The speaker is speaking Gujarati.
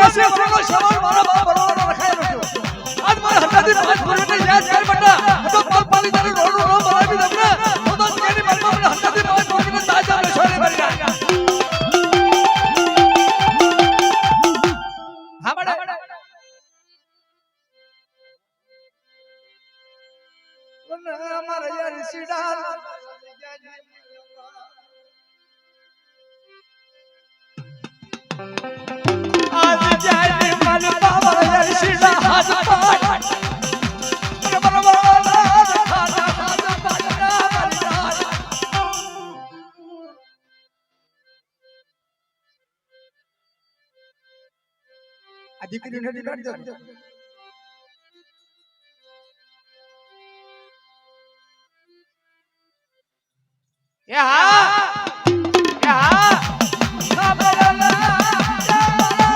80 વર્ષનો સવાલ મારા બાપ બરોબર રખાયેલો છે આજ મારા હતાથી 5 વર્ષને યાદ કર બટા તો પગ પાલી તારે રોડ રો મારાવી દમને તો તો કેની બાપા મને હતાથી 5 વર્ષને તાજા લસોડે મરી ગયા હા બડા અમારા યાર સીડા आज जाने मन बाबा यशिला हाथ पाट बरबरा खाना हाथ पाटना बलिदान आ દીકરીને કાઢ દો